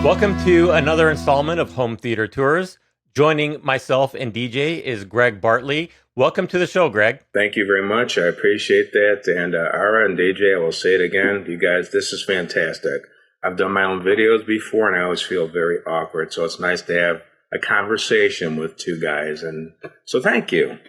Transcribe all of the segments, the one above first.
Welcome to another installment of Home Theater Tours. Joining myself and DJ is Greg Bartly. Welcome to the show, Greg. Thank you very much. I appreciate that. And Ara and DJ, I will say it again. You guys, this is fantastic. I've done my own videos before, and I always feel very awkward. So it's nice to have a conversation with two guys. And so thank you.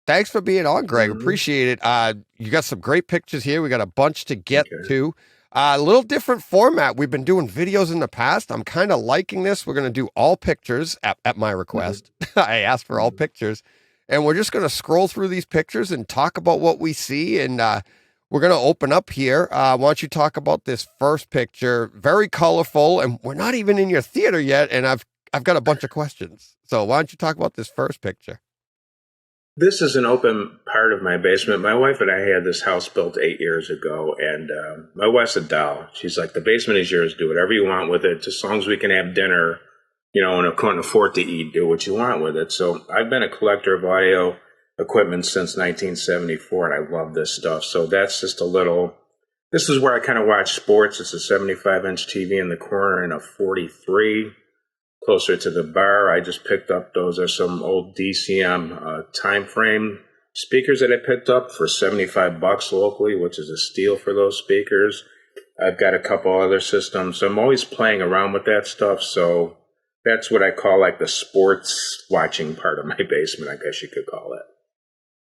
Thanks for being on, Greg. Appreciate it. You got some great pictures here. We got a bunch to get to. A little different format. We've been doing videos in the past. I'm kind of liking this. We're going to do all pictures at my request. I asked for all pictures. And we're just going to scroll through these pictures and talk about what we see. And we're going to open up here. Why don't you talk about this first picture? Very colorful. And we're not even in your theater yet. And I've got a bunch of questions. So why don't you talk about this first picture? This is an open part of my basement. My wife and I had this house built 8 years ago, and my wife's a doll. She's like, the basement is yours. Do whatever you want with it. Just as long as we can have dinner, you know, and couldn't afford to eat, do what you want with it. So I've been a collector of audio equipment since 1974, and I love this stuff. So that's just a little, this is where I kind of watch sports. It's a 75-inch TV in the corner and a 43. Closer to the bar, I just picked up, those are some old DCM time frame speakers that I picked up for $75 locally, which is a steal for those speakers. I've got a couple other systems. I'm always playing around with that stuff, so that's what I call like the sports watching part of my basement, I guess you could call it.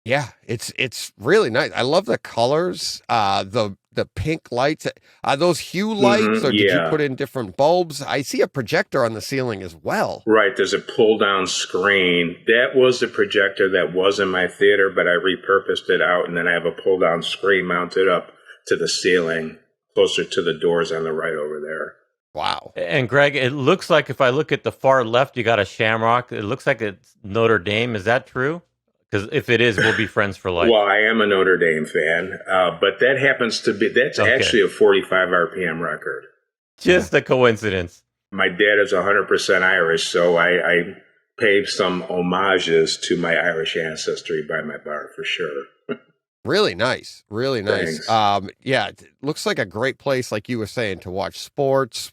Yeah, it's really nice. I love the colors, the pink lights. Are those hue lights, or did you put in different bulbs? I see a projector on the ceiling as well. Right, there's a pull-down screen. That was the projector that was in my theater, but I repurposed it out, and then I have a pull-down screen mounted up to the ceiling, closer to the doors on the right over there. Wow. And Greg, it looks like if I look at the far left, you got a Shamrock. It looks like it's Notre Dame. Is that true? Because if it is, we'll be friends for life. Well, I am a Notre Dame fan, but that happens to be, that's actually a 45 RPM record. Just a coincidence. My dad is 100% Irish, so I pay some homages to my Irish ancestry by my bar, for sure. Really nice. Really nice. Yeah, it looks like a great place, like you were saying, to watch sports,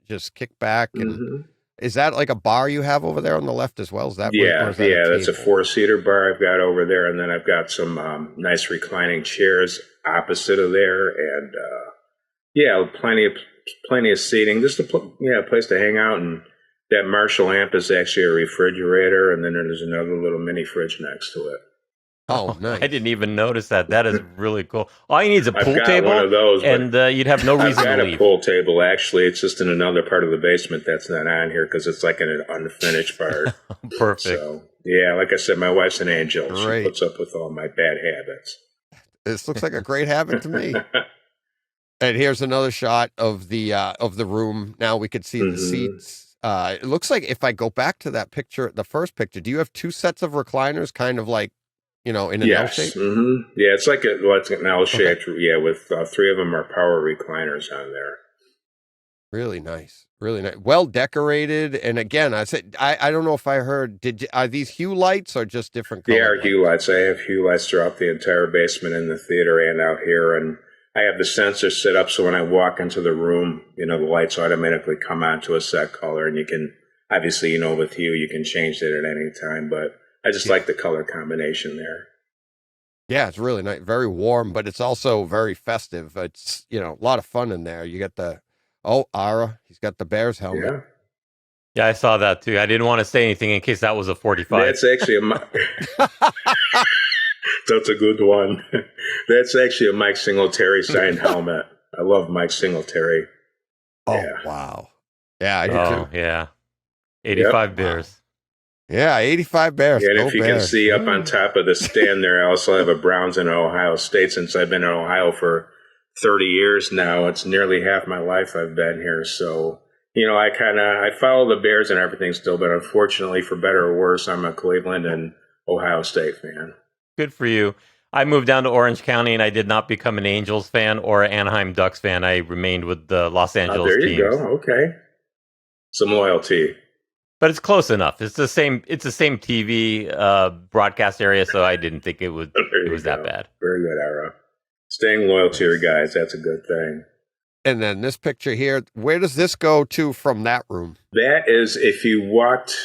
just kick back. And is that like a bar you have over there on the left as well? Is that that's a 4-seater bar I've got over there, and then I've got some nice reclining chairs opposite of there, and plenty of seating. Just a place to hang out, and that Marshall amp is actually a refrigerator, and then there's another little mini fridge next to it. Oh, nice. I didn't even notice that. That is really cool. All you need is a pool table, one of those, and you'd have no reason to leave. I've got a pool table, actually. It's just in another part of the basement that's not on here because it's like in an unfinished part. Perfect. So, yeah, like I said, my wife's an angel. Great. She puts up with all my bad habits. This looks like a great habit to me. And here's another shot of the room. Now we could see the seats. It looks like if I go back to that picture, the first picture, do you have two sets of recliners, kind of like, you know, in an L shape? Yeah, it's like an L shape. Okay. Yeah, with 3 of them are power recliners on there. Really nice. Really nice. Well decorated. And again, I said, I don't know if I heard, are these hue lights or just different colors? They are hue lights. I have hue lights throughout the entire basement in the theater and out here. And I have the sensor set up so when I walk into the room, you know, the lights automatically come on to a set color. And you can, obviously, you know, with hue, you can change it at any time. But I just like the color combination there. Yeah, it's really nice. Very warm, but it's also very festive. It's, you know, a lot of fun in there. You got Ara, he's got the Bears helmet. Yeah, I saw that too. I didn't want to say anything in case that was a 45. That's actually that's a good one. That's actually a Mike Singletary signed helmet. I love Mike Singletary. Oh, wow. Yeah, I do too. Yeah. 85 Bears. Wow. Yeah, 85 Bears. Yeah, and if you can see up on top of the stand there, I also have a Browns in Ohio State. Since I've been in Ohio for 30 years now, it's nearly half my life I've been here. So, you know, I follow the Bears and everything still, but unfortunately, for better or worse, I'm a Cleveland and Ohio State fan. Good for you. I moved down to Orange County, and I did not become an Angels fan or an Anaheim Ducks fan. I remained with the Los Angeles teams. There you go. Okay. Some loyalty. But it's close enough. It's the same TV broadcast area, so I didn't think it was that bad. Very good, Ara. Staying loyal to your guys, that's a good thing. And then this picture here, where does this go to from that room? That is, if you walked,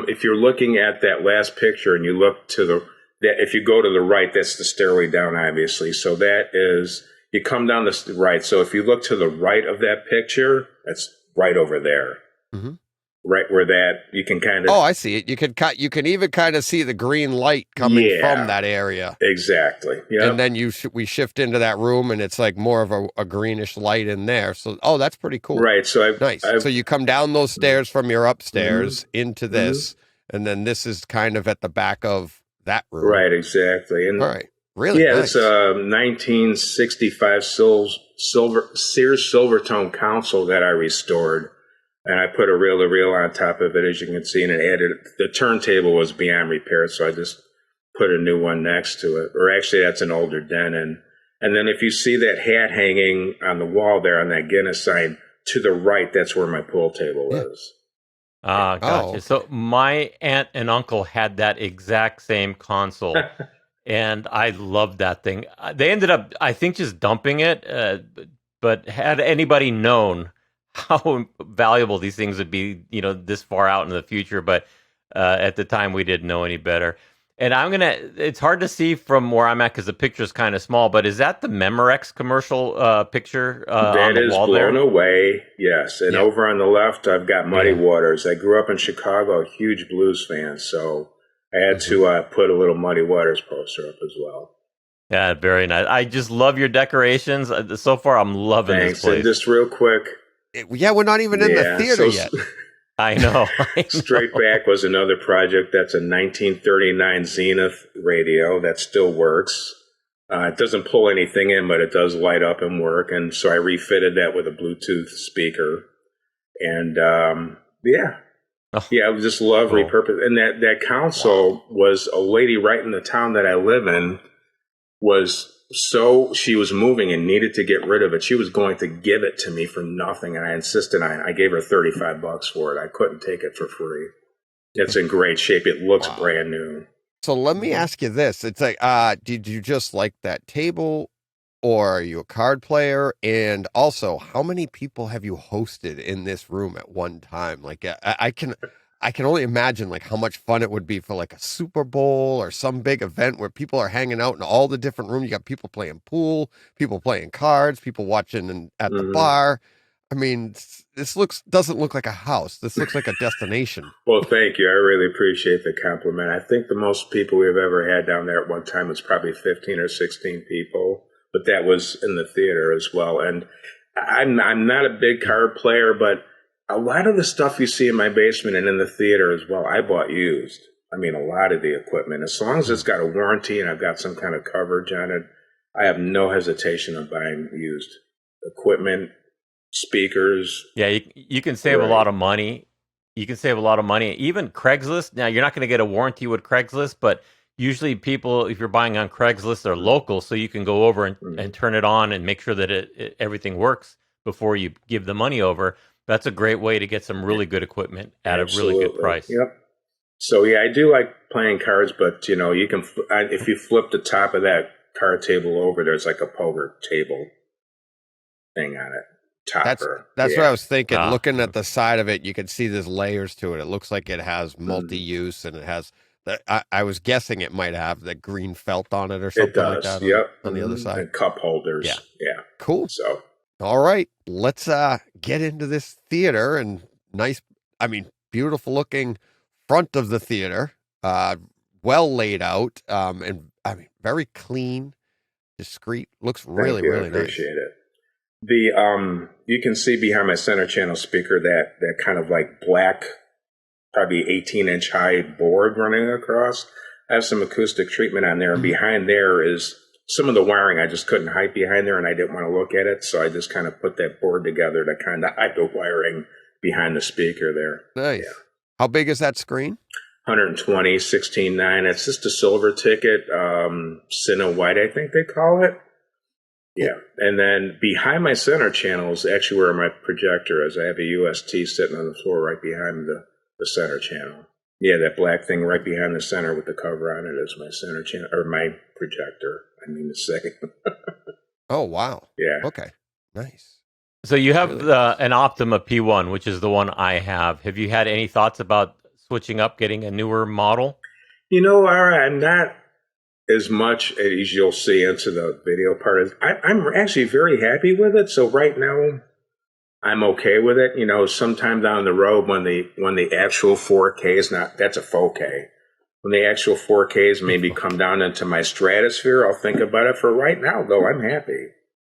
if you're looking at that last picture and you look to if you go to the right, that's the stairway down, obviously. So that is, you come down the right. So if you look to the right of that picture, that's right over there. Mm-hmm. Right where that, you can kind of... Oh, I see it. You can even kind of see the green light coming from that area. Exactly. Yeah. And then we shift into that room, and it's like more of a greenish light in there. So, that's pretty cool. Right. So nice. So you come down those stairs from your upstairs into this, and then this is kind of at the back of that room. Right. Exactly. And all right. Really? Yeah, nice. It's a 1965 Sears Silvertone console that I restored. And I put a reel-to-reel on top of it, as you can see, and it added, the turntable was beyond repair, so I just put a new one next to it. Or actually, that's an older Denon. And then if you see that hat hanging on the wall there on that Guinness sign, to the right, that's where my pool table is. Ah, gotcha. So my aunt and uncle had that exact same console, and I loved that thing. They ended up, I think, just dumping it, but had anybody known how valuable these things would be, this far out in the future. But at the time, we didn't know any better. And it's hard to see from where I'm at because the picture is kind of small, but is that the Memorex commercial picture on the wall there? That is blown away, yes. And over on the left, I've got Muddy Waters. I grew up in Chicago, a huge blues fan, so I had to put a little Muddy Waters poster up as well. Yeah, very nice. I just love your decorations. So far, I'm loving this place. And just real quick, we're not even in the theater yet. I know. Straight Back was another project. That's a 1939 Zenith radio that still works. It doesn't pull anything in, but it does light up and work. And so I refitted that with a Bluetooth speaker. And I just love repurpose. And that console was a lady right in the town that I live in she was moving and needed to get rid of it. She was going to give it to me for nothing, and I insisted on it. I gave her $35 for it. I couldn't take it for free. It's in great shape. It looks brand new. So let me ask you this. It's like, did you just like that table, or are you a card player? And also, how many people have you hosted in this room at one time? Like, I can only imagine like how much fun it would be for like a Super Bowl or some big event where people are hanging out in all the different rooms. You got people playing pool, people playing cards, people watching at the bar. I mean, this doesn't look like a house. This looks like a destination. Well, thank you. I really appreciate the compliment. I think the most people we've ever had down there at one time was probably 15 or 16 people, but that was in the theater as well. And I'm not a big card player, but a lot of the stuff you see in my basement and in the theater as well, I bought used. I mean, a lot of the equipment. As long as it's got a warranty and I've got some kind of coverage on it, I have no hesitation of buying used equipment, speakers. Yeah, you can save a lot of money. You can save a lot of money. Even Craigslist. Now, you're not going to get a warranty with Craigslist, but usually people, if you're buying on Craigslist, are local, so you can go over and turn it on and make sure that everything works before you give the money over. That's a great way to get some really good equipment at a really good price. Yep. So yeah, I do like playing cards, but you can if you flip the top of that card table over, there's like a poker table thing on it. Topper. That's what I was thinking. Looking at the side of it, you can see there's layers to it. It looks like it has multi-use, and it has. I was guessing it might have the green felt on it or something like that. Yep. On the other side, and cup holders. Yeah. Cool. So. All right, let's get into this theater and beautiful looking front of the theater, well laid out, and very clean, discreet. Looks really nice. I appreciate it. You can see behind my center channel speaker that kind of like black, probably 18-inch high board running across. I have some acoustic treatment on there, and behind there is some of the wiring I just couldn't hide behind there, and I didn't want to look at it, so I just kind of put that board together to kind of hide the wiring behind the speaker there. Nice. Yeah. How big is that screen? 120, 16.9. It's just a silver ticket, cinewhite, I think they call it. Yeah. And then behind my center channel is actually where my projector is. I have a UST sitting on the floor right behind the center channel. Yeah, that black thing right behind the center with the cover on it is my center channel, or my projector, I mean to say. Oh, wow. Yeah. Okay. Nice. So you have an Optoma P1, which is the one I have. Have you had any thoughts about switching up, getting a newer model? You know, I'm not as much as you'll see into the video part. I'm actually very happy with it. So right now, I'm okay with it. You know, sometime down the road when the actual 4K is not, that's a 4K. When the actual 4Ks maybe come down into my stratosphere, I'll think about it. For right now, though, I'm happy.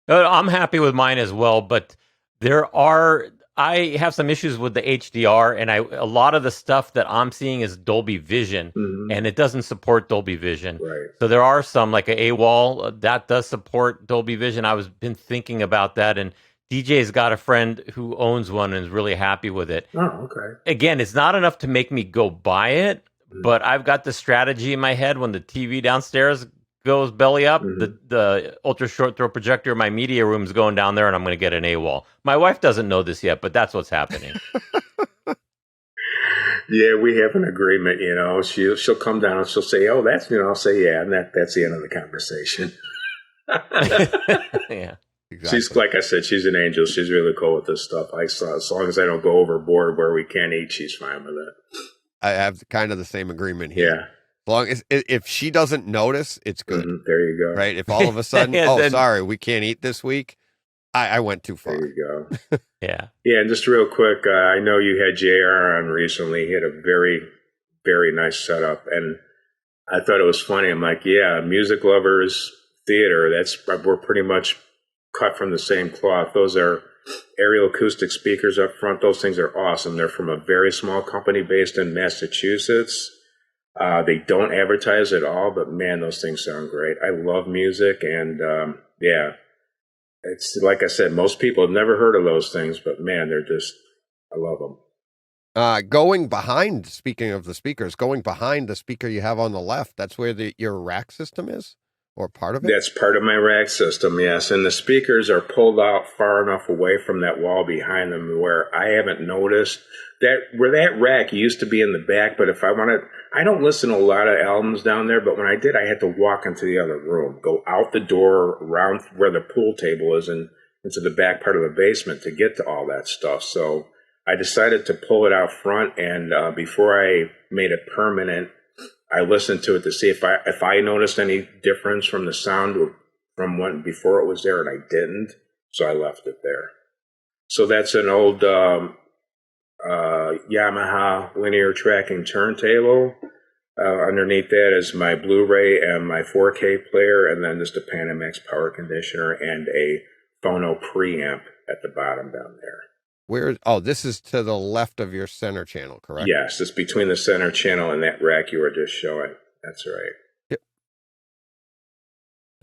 I'm happy with mine as well, but I have some issues with the HDR, and a lot of the stuff that I'm seeing is Dolby Vision, and it doesn't support Dolby Vision. Right. So there are some, like a wall that does support Dolby Vision. Been thinking about that, and DJ's got a friend who owns one and is really happy with it. Oh, okay. Again, it's not enough to make me go buy it, but I've got the strategy in my head when the TV downstairs goes belly up, the ultra short throw projector in my media room is going down there, and I'm going to get an AWOL. My wife doesn't know this yet, but that's what's happening. Yeah, we have an agreement. You know, she'll come down and she'll say, "Oh, that's," I'll say, "Yeah," and that's the end of the conversation. Yeah, exactly. She's, like I said, she's an angel. She's really cool with this stuff. As long as I don't go overboard where we can't eat, she's fine with it. I have kind of the same agreement here. Yeah. As long as if she doesn't notice, it's good. There you go. Right? If all of a sudden, sorry, we can't eat this week, I went too far. There you go. Yeah. Yeah, and just real quick, I know you had JR on recently. He had a very, very nice setup, and I thought it was funny. I'm like, yeah, music lovers, theater, we're pretty much cut from the same cloth. Those are Aerial Acoustic speakers up front. Those things are awesome. They're from a very small company based in Massachusetts. They don't advertise at all, but man, those things sound great. I love music, and yeah, it's like I said, most people have never heard of those things, but man, I love them. Going behind, speaking of the speakers, going behind the speaker you have on the left, that's where your rack system is, or part of it? That's part of my rack system, yes. And the speakers are pulled out far enough away from that wall behind them where I haven't noticed where that rack used to be in the back. But if I don't listen to a lot of albums down there, but when I did, I had to walk into the other room, go out the door around where the pool table is and into the back part of the basement to get to all that stuff. So I decided to pull it out front, and before I made it permanent, I listened to it to see if I noticed any difference from the sound from when before it was there, and I didn't, so I left it there. So that's an old Yamaha linear tracking turntable. Underneath that is my Blu-ray and my 4K player, and then just a Panamax power conditioner and a phono preamp at the bottom down there. This is to the left of your center channel, correct? Yes, it's between the center channel and that rack you were just showing. That's right. Yep.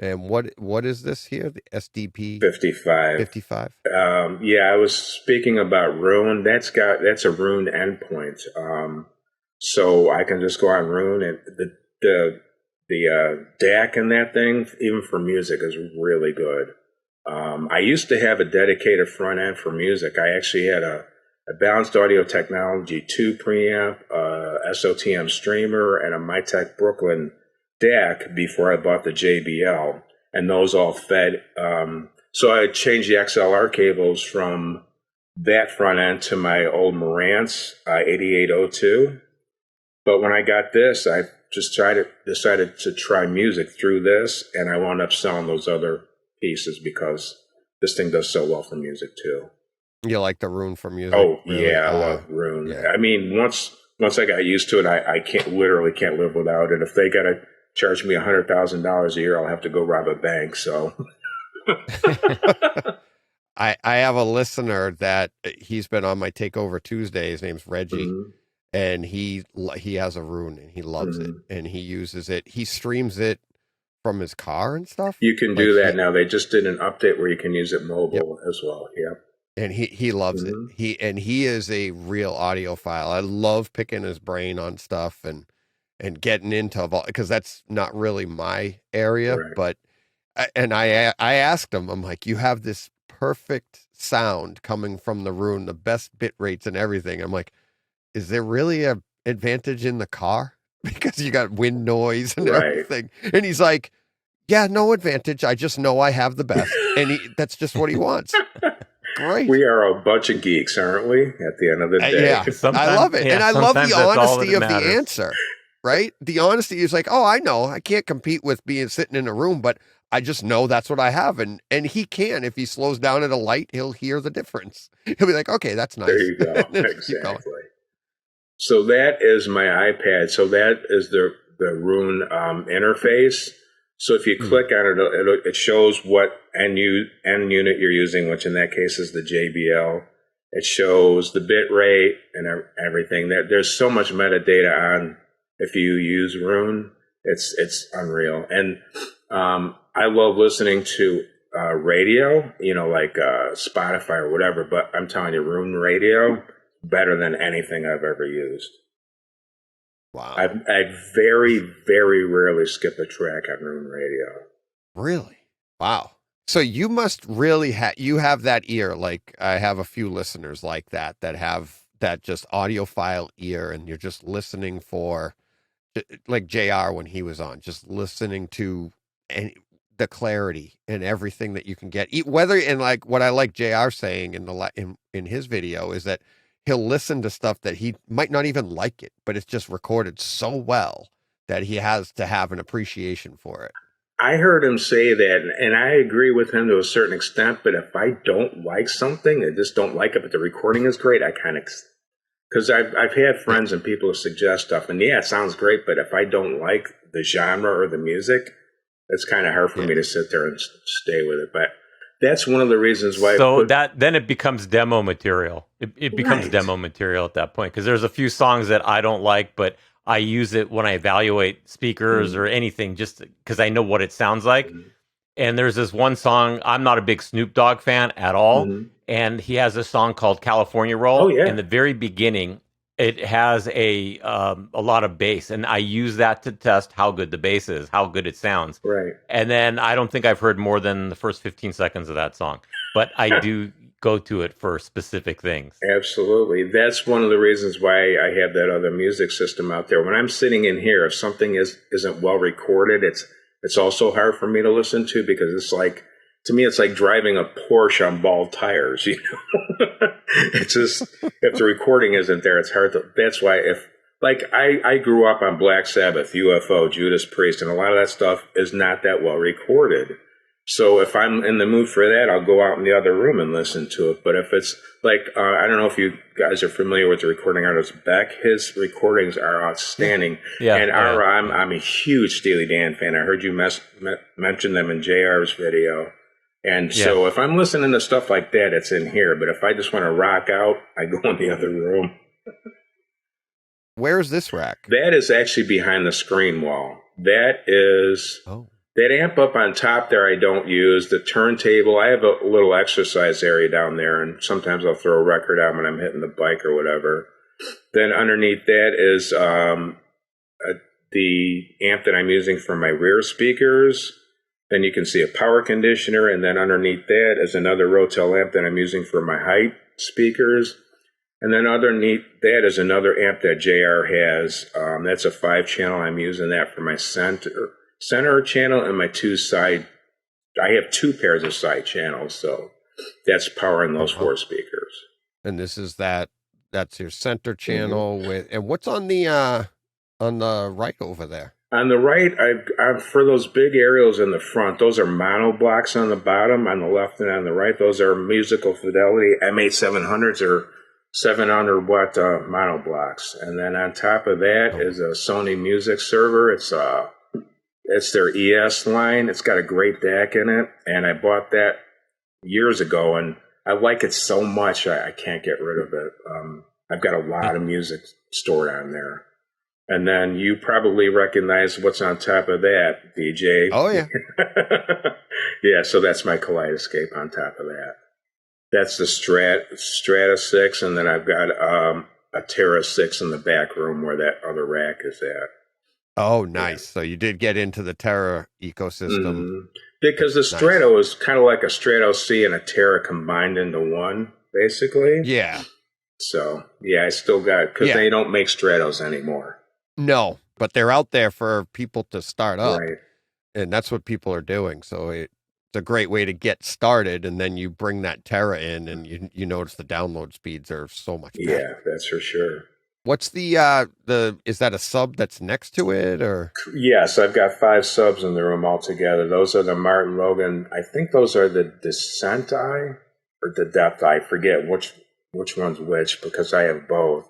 And what is this here? The SDP 55. 55. Yeah, I was speaking about Roon. That's a Roon endpoint. So I can just go on Roon, and the DAC in that thing, even for music, is really good. I used to have a dedicated front end for music. I actually had a Balanced Audio Technology 2 preamp, SOTM streamer, and a Mytek Brooklyn DAC before I bought the JBL, and those all fed. So I changed the XLR cables from that front end to my old Marantz 8802. But when I got this, I just decided to try music through this, and I wound up selling those other pieces because this thing does so well for music too. You like the Roon for music? Oh, really? Yeah, I love Roon. Yeah. I mean, once I got used to it, I literally can't live without it. If they got to charge me $100,000 a year, I'll have to go rob a bank. So, I have a listener that he's been on my Takeover Tuesday. His name's Reggie, and he has a Roon and he loves it, and he uses it. He streams it from his car and stuff. You can do that now. They just did an update where you can use it mobile as well. Yep. And he loves it. He is a real audiophile. I love picking his brain on stuff and getting into, because that's not really my area. Right. But I asked him, I'm like, you have this perfect sound coming from the Roon, the best bit rates and everything. I'm like, is there really a advantage in the car? Because you got wind noise and everything. And he's like, yeah, no advantage. I just know I have the best. And that's just what he wants. great. We are a bunch of geeks, aren't we? At the end of the day. Yeah, I love it. And I love the honesty of the answer, right? The honesty is like, oh, I know. I can't compete with being sitting in a room, but I just know that's what I have. And he can. If he slows down at a light, he'll hear the difference. He'll be like, okay, that's nice. There you go. Exactly. So that is my iPad. So that is the Roon interface. So if you click on it, it shows what end unit you're using, which in that case is the JBL. It shows the bit rate and everything. There's so much metadata on if you use Roon. It's unreal. And I love listening to radio, like Spotify or whatever, but I'm telling you, Roon radio, better than anything I've ever used. Wow. I very, very rarely skip a track on Roon radio. Really? Wow. So you must really have that ear. Like I have a few listeners like that have that just audiophile ear, and you're just listening for, like JR when he was on, just listening to the clarity and everything that you can get. Whether, and like what I like JR saying in his video is that he'll listen to stuff that he might not even like it, but it's just recorded so well that he has to have an appreciation for it. I heard him say that, and I agree with him to a certain extent, but if I don't like something, I just don't like it, but the recording is great, I kind of, because I've had friends and people suggest stuff, and yeah, it sounds great, but if I don't like the genre or the music, it's kind of hard for me to sit there and stay with it. But that's one of the reasons why. So then it becomes demo material. It becomes demo material at that point, because there's a few songs that I don't like, but I use it when I evaluate speakers or anything, just because I know what it sounds like. And there's this one song, I'm not a big Snoop Dogg fan at all, and he has a song called California Roll. Oh, yeah. In the very beginning, it has a lot of bass, and I use that to test how good the bass is, how good it sounds. Right. And then I don't think I've heard more than the first 15 seconds of that song, but I do go to it for specific things. Absolutely. That's one of the reasons why I have that other music system out there. When I'm sitting in here, if something isn't well recorded, it's also hard for me to listen to, because it's like, to me, it's like driving a Porsche on bald tires, It's just, if the recording isn't there, it's hard to, that's why I grew up on Black Sabbath, UFO, Judas Priest, and a lot of that stuff is not that well recorded. So if I'm in the mood for that, I'll go out in the other room and listen to it. But if it's like, I don't know if you guys are familiar with the recording artist Beck. His recordings are outstanding. And I'm a huge Steely Dan fan. I heard you mention them in JR's video. And so if I'm listening to stuff like that, it's in here. But if I just want to rock out, I go in the other room. Where's this rack? That is actually behind the screen wall. That is... That amp up on top there I don't use. The turntable, I have a little exercise area down there, and sometimes I'll throw a record on when I'm hitting the bike or whatever. Then underneath that is the amp that I'm using for my rear speakers. Then you can see a power conditioner, and then underneath that is another Rotel amp that I'm using for my height speakers. And then underneath that is another amp that JR has. That's a 5-channel. I'm using that for my center channel and my 2 side. I have 2 pairs of side channels, so that's powering those 4 speakers. And this is that's your center channel with, and what's on the right over there? On the right, I'm for those big aerials in the front, those are monoblocks on the bottom. On the left and on the right, those are musical Fidelity M-8 700s or 700 watt monoblocks. And then on top of that is a Sony music server. It's their ES line. It's got a great DAC in it, and I bought that years ago, and I like it so much I can't get rid of it. I've got a lot of music stored on there. And then you probably recognize what's on top of that, DJ. Oh, yeah. Yeah, so that's my Kaliedescape on top of that. That's the Strato 6, and then I've got a Tera 6 in the back room where that other rack is at. Oh, nice. Yeah. So you did get into the Tera ecosystem. Because the Strato is kind of like a Strato C and a Tera combined into one, basically. Yeah. So, yeah, I still got, because they don't make Stratos anymore. No, but they're out there for people to start up. Right. And that's what people are doing. So it's a great way to get started, and then you bring that Tera in, and you notice the download speeds are so much better. Yeah, that's for sure. What's the is that a sub that's next to it, or? Yes, I've got 5 subs in the room altogether. Those are the Martin Logan. I think those are the Descent Eye or the Depth Eye. I forget which one's which because I have both.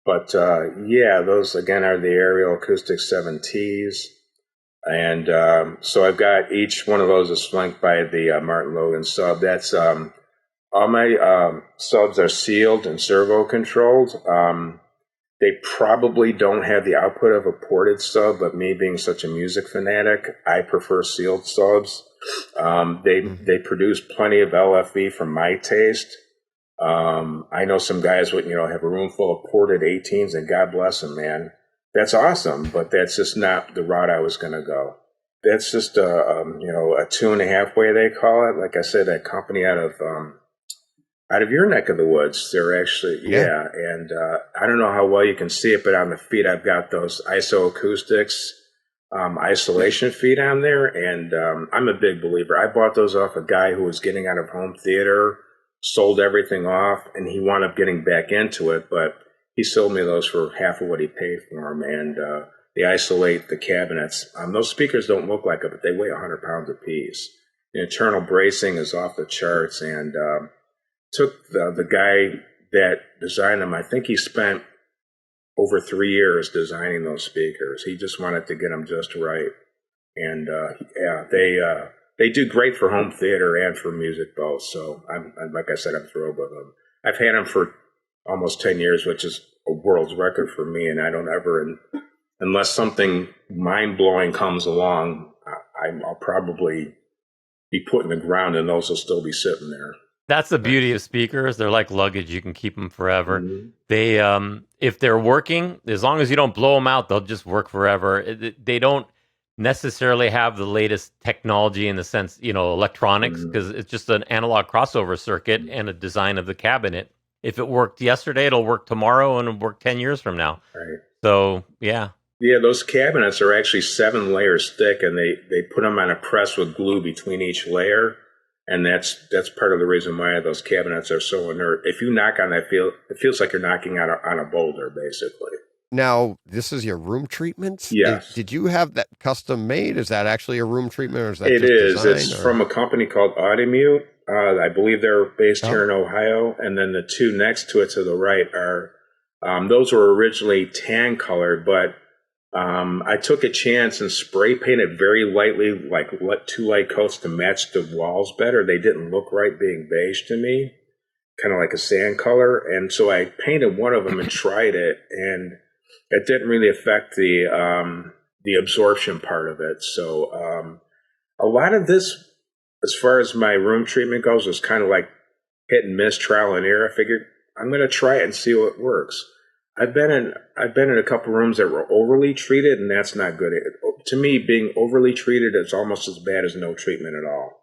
But yeah, those again are the Aerial Acoustics 7Ts. And so I've got each one of those is flanked by the Martin Logan sub. That's all my subs are sealed and servo controlled. They probably don't have the output of a ported sub, but me being such a music fanatic, I prefer sealed subs. They produce plenty of LFE for my taste. I know some guys would, have a room full of ported 18s, and God bless them, man. That's awesome, but that's just not the route I was going to go. That's just a 2.5 way they call it. Like I said, that company out of your neck of the woods. They're actually, yeah. And I don't know how well you can see it, but on the feet, I've got those ISO Acoustics isolation feet on there. And I'm a big believer. I bought those off a guy who was getting out of home theater, sold everything off, and he wound up getting back into it. But he sold me those for half of what he paid for them. And they isolate the cabinets. Those speakers don't look like it, but they weigh 100 pounds apiece. The internal bracing is off the charts. And took the guy that designed them, I think he spent over 3 years designing those speakers. He just wanted to get them just right. And they do great for home theater and for music both. So I'm like I said, I'm thrilled with them. I've had them for almost 10 years, which is a world's record for me. And I don't ever, unless something mind-blowing comes along, I'll probably be put in the ground and those will still be sitting there. That's the beauty of speakers. They're like luggage. You can keep them forever. Mm-hmm. They, if they're working, as long as you don't blow them out, they'll just work forever. They don't necessarily have the latest technology in the sense, electronics, because it's just an analog crossover circuit and a design of the cabinet. If it worked yesterday, it'll work tomorrow and it'll work 10 years from now. Right. So, yeah. Yeah, those cabinets are actually 7 layers thick, and they put them on a press with glue between each layer. And that's part of the reason why those cabinets are so inert. If you knock on that, it feels like you're knocking on a boulder, basically. Now, this is your room treatments? Yes. Did you have that custom made? Is that actually a room treatment, or is that It just is. design, It's from a company called Audimute. I believe they're based here in Ohio. And then the 2 next to it to the right are, those were originally tan colored, but I took a chance and spray painted very lightly, like 2 light coats to match the walls better. They didn't look right being beige to me, kind of like a sand color. And so I painted one of them and tried it, and it didn't really affect the absorption part of it. So a lot of this, as far as my room treatment goes, was kind of like hit and miss, trial and error. I figured I'm going to try it and see what works. I've been in a couple rooms that were overly treated, and that's not good. To me, being overly treated is almost as bad as no treatment at all,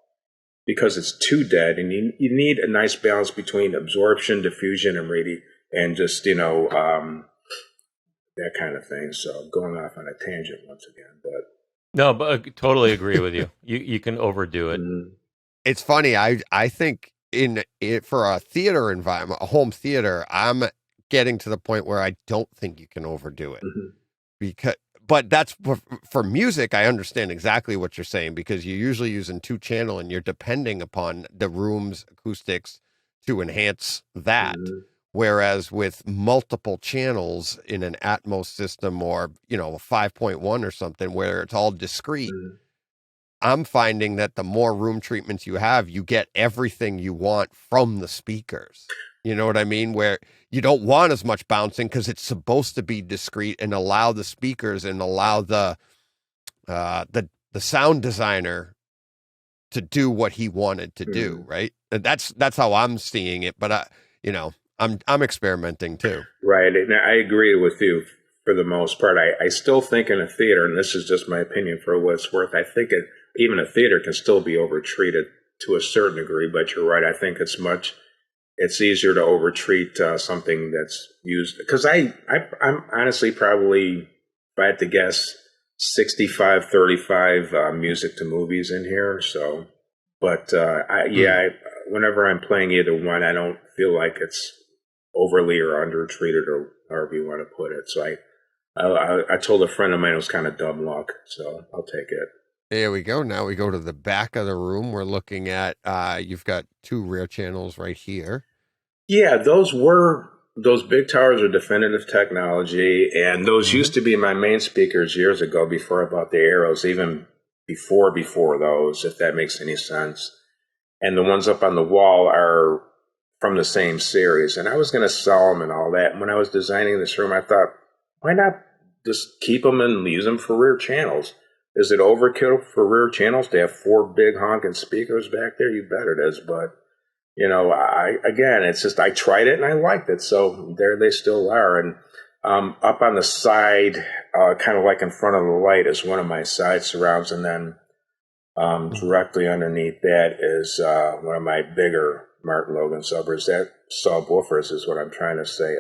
because it's too dead, and you need a nice balance between absorption, diffusion, and just that kind of thing. So going off on a tangent once again, but I totally agree with you. You can overdo it. It's funny. I think for a theater environment, a home theater, I'm getting to the point where I don't think you can overdo it. But that's for music. I understand exactly what you're saying, because you're usually using 2-channel and you're depending upon the room's acoustics to enhance that. Whereas with multiple channels in an Atmos system, or, a 5.1 or something where it's all discrete, I'm finding that the more room treatments you have, you get everything you want from the speakers. You know what I mean? Where you don't want as much bouncing because it's supposed to be discreet and allow the speakers and allow the sound designer to do what he wanted to do, right? And that's how I'm seeing it. But I'm experimenting too. Right, and I agree with you for the most part. I still think in a theater, and this is just my opinion for what it's worth, I think even a theater can still be over-treated to a certain degree, but you're right. I think it's easier to over-treat something that's used, because I'm honestly probably, if I had to guess, 65-35 music to movies in here. So But whenever I'm playing either one, I don't feel like it's overly or under-treated or however you want to put it. So I told a friend of mine it was kind of dumb luck, so I'll take it. There we go. Now we go to the back of the room. We're looking at, you've got 2 rear channels right here. Yeah, those big towers are definitive technology, and those used to be my main speakers years ago before I bought the Aeros, even before those, if that makes any sense. And the ones up on the wall are from the same series, and I was going to sell them and all that. And when I was designing this room, I thought, why not just keep them and use them for rear channels? Is it overkill for rear channels to have 4 big honking speakers back there? You bet it is. But, it's just I tried it and I liked it. So there they still are. And up on the side, kind of like in front of the light, is one of my side surrounds. And then directly underneath that is one of my bigger Martin Logan subwoofers. That subwoofers is what I'm trying to say.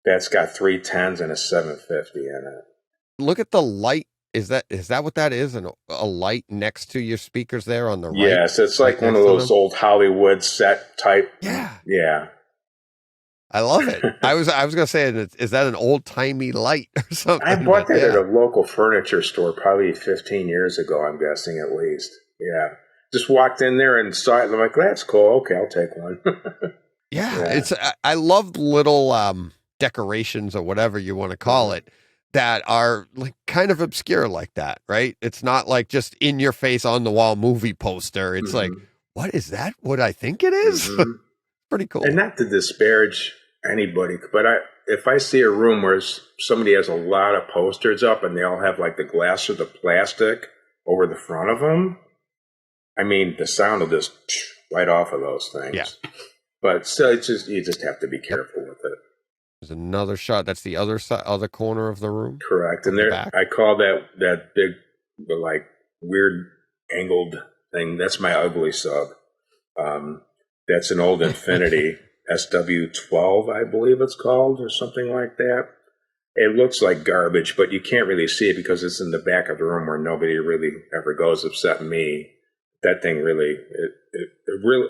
That's got 3 10s and a 750 in it. Look at the light. Is that what that is? A light next to your speakers there on the right? Yes, it's like one of those old Hollywood set type. Yeah. I love it. I was going to say, is that an old timey light or something? I bought that at a local furniture store probably 15 years ago, I'm guessing at least. Yeah. Just walked in there and saw it and I'm like, that's cool. Okay, I'll take one. Yeah. I love little decorations or whatever you want to call it that are like kind of obscure like that, right? It's not like just in your face on the wall movie poster. It's like, what is that? What I think it is? Pretty cool. And not to disparage anybody, but if I see a room where somebody has a lot of posters up and they all have like the glass or the plastic over the front of them, I mean, the sound will just right off of those things. Yeah. But still, you just have to be careful with it. There's another shot. That's the other side, other corner of the room. Correct. And there, I call that big, like weird angled thing. That's my ugly sub. That's an old Infinity SW12, I believe it's called, or something like that. It looks like garbage, but you can't really see it because it's in the back of the room where nobody really ever goes except me. That thing really,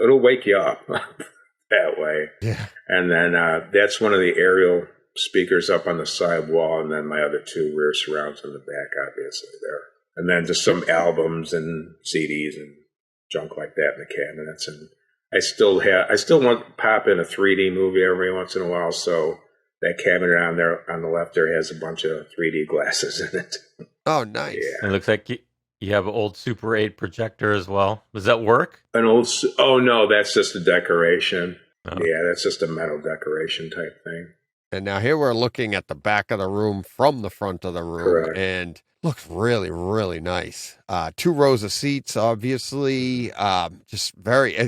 it'll wake you up. That way. Yeah. And then that's one of the aerial speakers up on the side wall, and then my other 2 rear surrounds in the back, obviously, there. And then just some albums and CDs and junk like that in the cabinets. And I still want to pop in a 3D movie every once in a while, so that cabinet on there on the left there has a bunch of 3D glasses in it. Oh, nice. Yeah. It looks like you have an old Super 8 projector as well. Does that work? Oh, no, that's just a decoration. Oh. Yeah, that's just a metal decoration type thing. And now here we're looking at the back of the room from the front of the room. Correct. And looks really, really nice. 2 rows of seats, obviously. Just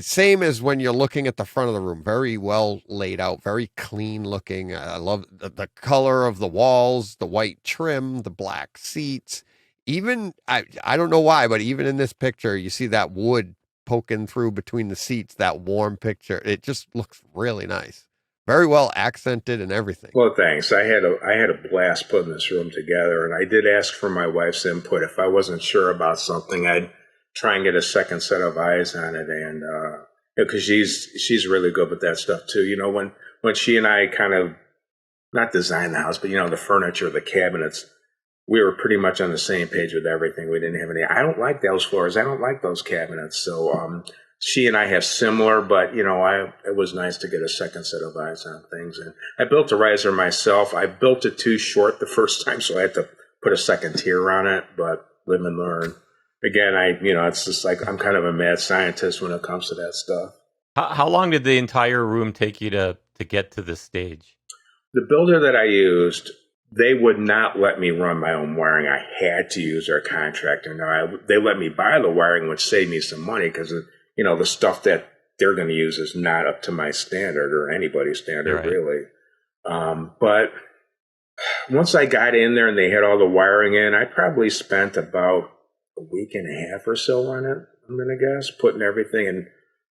same as when you're looking at the front of the room. Very well laid out, very clean looking. I love the color of the walls, the white trim, the black seats. Even, I don't know why, but even in this picture, you see that wood poking through between the seats, that warm picture. It just looks really nice. Very well accented and everything. Well, thanks. I had a blast putting this room together, and I did ask for my wife's input. If I wasn't sure about something, I'd try and get a second set of eyes on it, and because she's really good with that stuff too. You know, when she and I kind of not designed the house, but the furniture, the cabinets, we were pretty much on the same page with everything. We didn't have any. I don't like those floors. I don't like those cabinets. So she and I have similar, but it was nice to get a second set of eyes on things. And I built a riser myself. I built it too short the first time, so I had to put a second tier on it. But live and learn. Again, it's just like I'm kind of a mad scientist when it comes to that stuff. How long did the entire room take you to get to this stage? The builder that I used, they would not let me run my own wiring. I had to use their contractor. Now, they let me buy the wiring, which saved me some money because, the stuff that they're going to use is not up to my standard or anybody's standard, really. But once I got in there and they had all the wiring in, I probably spent about a week and a half or so on it, I'm going to guess, putting everything and,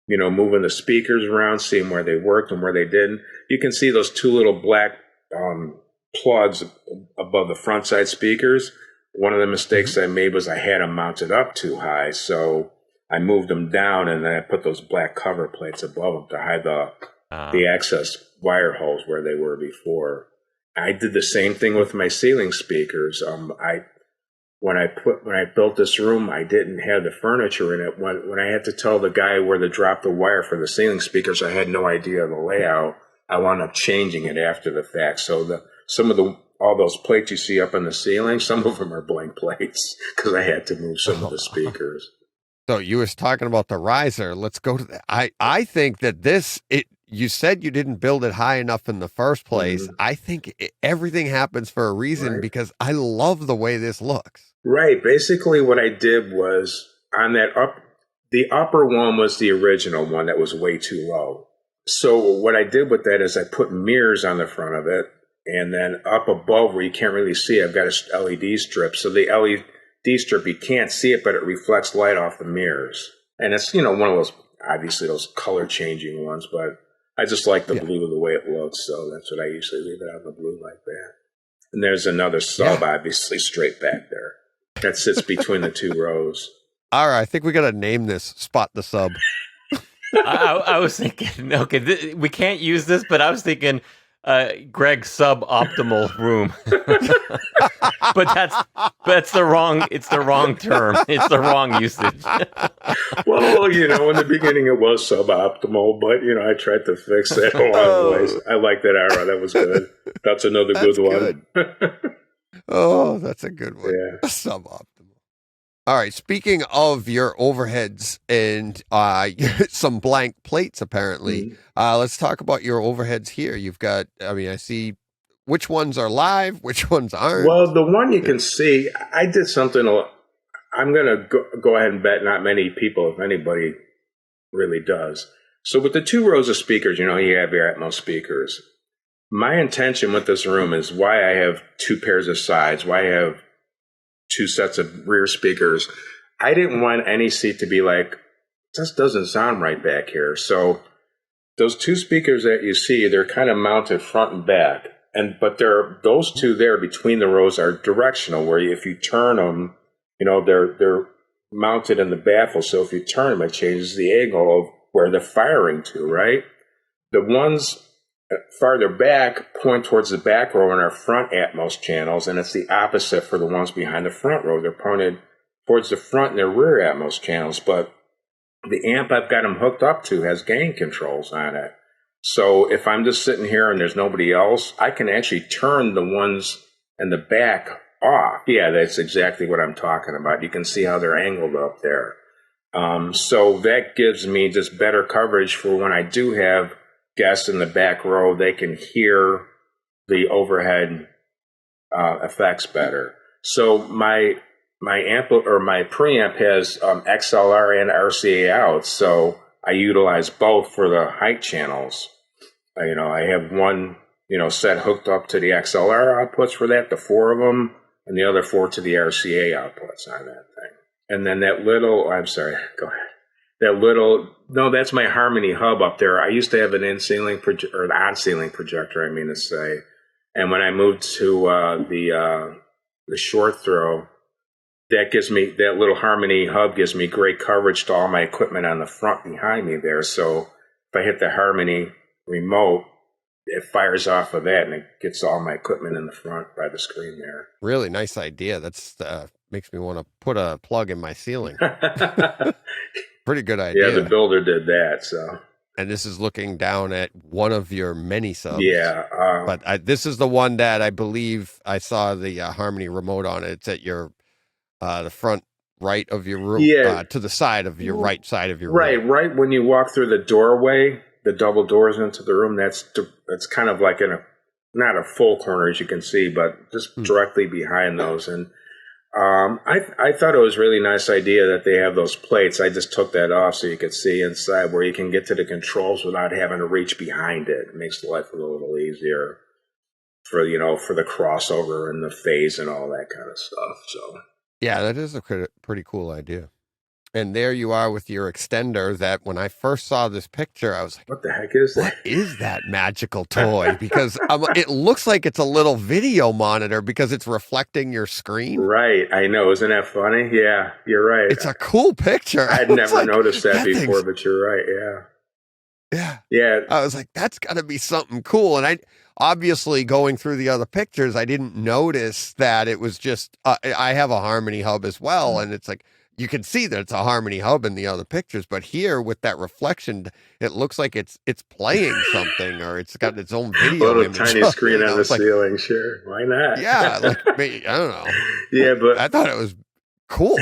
moving the speakers around, seeing where they worked and where they didn't. You can see those 2 little black plugs above the front side speakers. One of the mistakes I made was I had them mounted up too high. So I moved them down, and then I put those black cover plates above them to hide the access wire holes where they were before. I did the same thing with my ceiling speakers. When I built this room, I didn't have the furniture in it. When I had to tell the guy where to drop the wire for the ceiling speakers, I had no idea of the layout. I wound up changing it after the fact. So all those plates you see up in the ceiling, some of them are blank plates because I had to move some of the speakers. So you was talking about the riser. Let's go to that. I think that you said you didn't build it high enough in the first place. Mm-hmm. I think everything happens for a reason, because I love the way this looks. Right. Basically what I did was on the upper one was the original one that was way too low. So what I did with that is I put mirrors on the front of it, and then up above where you can't really see, I've got a LED strip. So the LED strip, you can't see it, but it reflects light off the mirrors. And it's, one of those, obviously those color changing ones, but I just like the blue the way it looks. So that's what I usually leave it on the blue like that. And there's another sub, obviously straight back there that sits between the two rows. All right. I think we got to name this Spot the Sub. I was thinking, okay, we can't use this, but I was thinking Greg's suboptimal room. But it's the wrong term. It's the wrong usage. Well, in the beginning it was suboptimal, but I tried to fix that along the ways. I like that arrow. That was good. That's another good one. Oh, that's a good one. Yeah. Suboptimal. All right. Speaking of your overheads and some blank plates, apparently, let's talk about your overheads here. You've got, I see which ones are live, which ones aren't. Well, the one you can see, I did something. I'm going to go ahead and bet not many people, if anybody, really does. So with the two rows of speakers, you have your Atmos speakers. My intention with this room is why I have two pairs of sides, why I have two sets of rear speakers. I didn't want any seat to be like, this doesn't sound right back here. So those two speakers that you see, they're kind of mounted front and back. But those two there between the rows are directional, where if you turn them, they're mounted in the baffle. So if you turn them, it changes the angle of where they're firing to, right? The ones farther back point towards the back row in our front Atmos channels, and it's the opposite for the ones behind the front row. They're pointed towards the front and their rear Atmos channels, but the amp I've got them hooked up to has gain controls on it. So if I'm just sitting here and there's nobody else, I can actually turn the ones in the back off. Yeah, that's exactly what I'm talking about. You can see how they're angled up there. So that gives me just better coverage for when I do have guests in the back row. They can hear the overhead effects better. So my amp or my preamp has XLR and RCA outs, so I utilize both for the height channels. I have one set hooked up to the XLR outputs for that, the 4 of them, and the other 4 to the RCA outputs on that thing. And then that little, I'm sorry, go ahead. That's my Harmony hub up there. I used to have an in-ceiling or an on-ceiling projector, I mean to say. And when I moved to the short throw, that little Harmony hub gives me great coverage to all my equipment on the front behind me there. So if I hit the Harmony remote, it fires off of that and it gets all my equipment in the front by the screen there. Really nice idea. That's makes me want to put a plug in my ceiling. Pretty good idea. Yeah, the builder did that. So, and this is looking down at one of your many subs. Yeah, but this is the one that I believe I saw the Harmony remote on it. It's at your the front right of your room, to the side of your right side of your room. Right when you walk through the doorway, the double doors into the room. That's kind of like not a full corner as you can see, but just directly behind those. And I thought it was a really nice idea that they have those plates. I just took that off so you could see inside where you can get to the controls without having to reach behind it. It makes life a little easier for the crossover and the phase and all that kind of stuff. So yeah, that is a pretty cool idea. And there you are with your extender that when I first saw this picture, I was like, what the heck is that? What is that magical toy? Because it looks like it's a little video monitor because it's reflecting your screen. Right. I know. Isn't that funny? Yeah, you're right. It's a cool picture. I'd never noticed that before, but you're right. Yeah. Yeah. Yeah. I was like, that's got to be something cool. And I obviously going through the other pictures, I didn't notice that it was just, I have a Harmony hub as well. And it's like, you can see that it's a Harmony hub in the other pictures, but here with that reflection, it looks like it's playing something or it's got its own video. A little tiny screen on the ceiling. Sure. Why not? Yeah. Like, I don't know. Yeah, but I thought it was cool.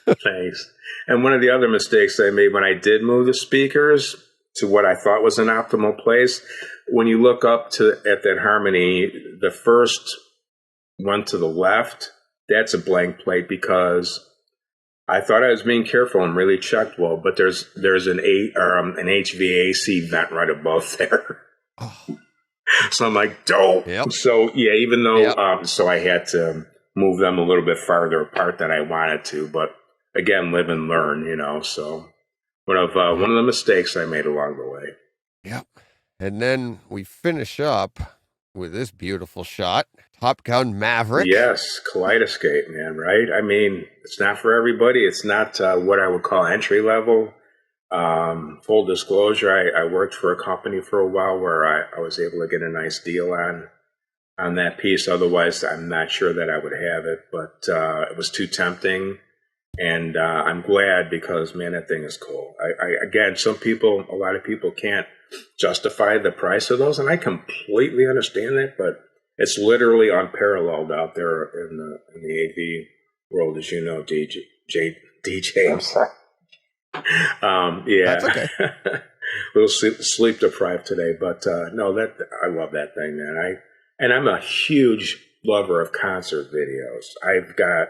Thanks. And one of the other mistakes I made when I did move the speakers to what I thought was an optimal place, when you look up at that Harmony, the first one to the left, that's a blank plate because I thought I was being careful and really checked well, but there's an HVAC vent right above there. Oh. So I'm like, dope. Yep. So yeah, even though so I had to move them a little bit farther apart than I wanted to, but again, live and learn, So one of the mistakes I made along the way. Yep. And then we finish up with this beautiful shot. Top Gun Maverick. Yes, Kaliedescape, man, right? I mean, it's not for everybody. It's not what I would call entry level. Full disclosure, I worked for a company for a while where I was able to get a nice deal on that piece. Otherwise, I'm not sure that I would have it, but it was too tempting. And I'm glad because, man, that thing is cool. Again, a lot of people can't justify the price of those, and I completely understand that, but it's literally unparalleled out there in the AV world, as you know, DJ. I'm sorry. Yeah. That's okay. A little sleep deprived today, but no, I love that thing, man. I'm a huge lover of concert videos. I've got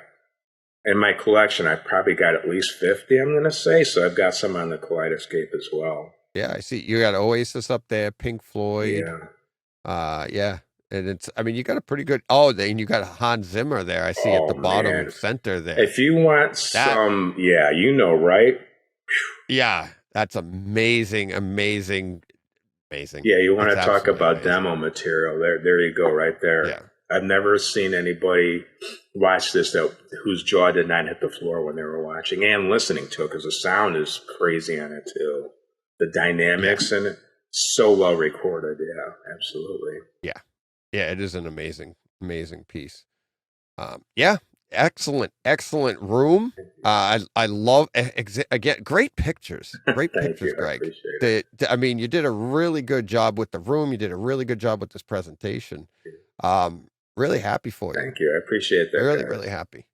in my collection, I've probably got at least 50, I'm going to say. So I've got some on the Kaliedescape as well. Yeah, I see. You got Oasis up there, Pink Floyd. Yeah. Yeah. And you got a pretty good, then you got Hans Zimmer there. I see at the bottom center there. If you want some, right? Yeah, that's amazing. Yeah, you want to talk about demo material. There you go, right there. Yeah. I've never seen anybody watch this whose jaw did not hit the floor when they were watching and listening to it, because the sound is crazy on it too. The dynamics in it, so well recorded. Yeah, absolutely. Yeah, it is an amazing piece. Excellent room. I love, again, great pictures. Great pictures, you. Greg. I appreciate it. You did a really good job with the room. You did a really good job with this presentation. Really happy for you. Thank you. I appreciate that. Really happy.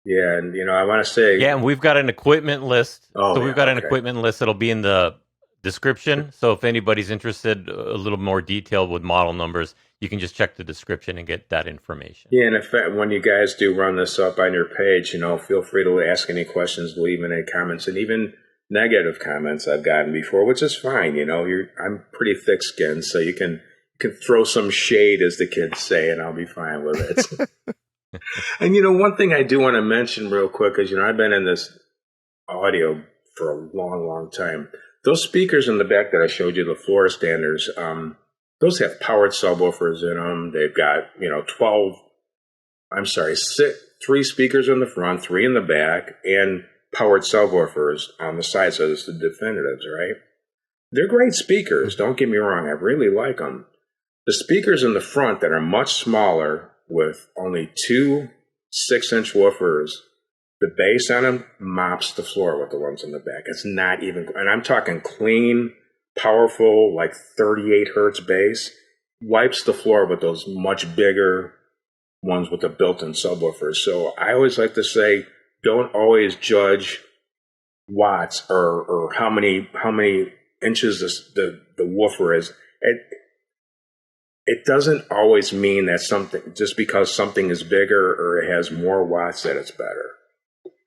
Yeah, and I want to say, yeah, and we've got an equipment list. An equipment list that'll be in the description. So if anybody's interested, a little more detailed with model numbers, you can just check the description and get that information. Yeah, and when you guys do run this up on your page, feel free to ask any questions, leave any comments, and even negative comments I've gotten before, which is fine. I'm pretty thick-skinned, so you can throw some shade, as the kids say, and I'll be fine with it. And one thing I do want to mention real quick is, I've been in this audio for a long, long time. Those speakers in the back that I showed you, the floor standers, those have powered subwoofers in them. They've got, 3 speakers in the front, 3 in the back, and powered subwoofers on the side. So it's the definitives, right? They're great speakers. Don't get me wrong. I really like them. The speakers in the front that are much smaller with only 2 6-inch woofers, the bass on them mops the floor with the ones in the back. It's not even, and I'm talking clean, powerful, like 38 hertz bass, wipes the floor with those much bigger ones with the built-in subwoofers. So I always like to say, don't always judge watts or how many inches the woofer is. It doesn't always mean that just because something is bigger or it has more watts that it's better,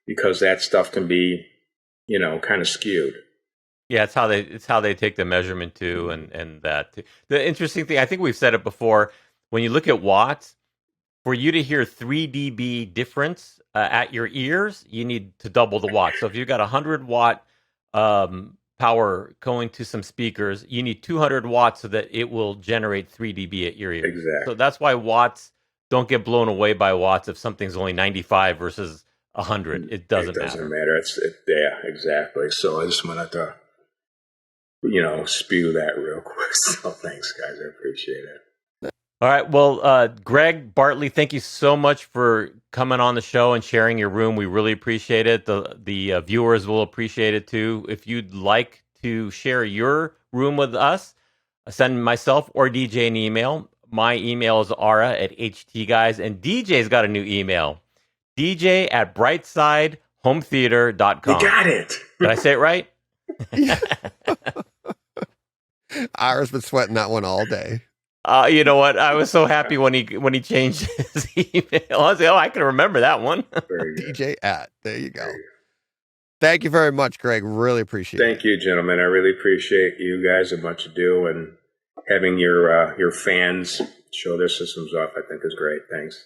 because that stuff can be, kind of skewed. Yeah, it's how they take the measurement too, and that too. The interesting thing, I think we've said it before, when you look at watts, for you to hear 3 dB difference at your ears, you need to double the watts. So if you've got 100 watt power going to some speakers, you need 200 watts so that it will generate 3 dB at your ears. Exactly. So that's why watts don't get blown away by watts if something's only 95 versus 100. It doesn't matter. Yeah, exactly. So I just wanted to, spew that real quick. So thanks, guys. I appreciate it. All right. Well, Greg, Bartly, thank you so much for coming on the show and sharing your room. We really appreciate it. The viewers will appreciate it too. If you'd like to share your room with us, send myself or DJ an email. My email is ara@htguys, and DJ's got a new email, dj@brightsidehometheater.com. You got it. Did I say it right? Ara's been sweating that one all day. You know what? I was so happy when he changed his email. I was like, I can remember that one. DJ at. There you go. Thank you very much, Greg. Really appreciate it. Thank you, gentlemen. I really appreciate you guys and what you do, and having your fans show their systems off, I think, is great. Thanks.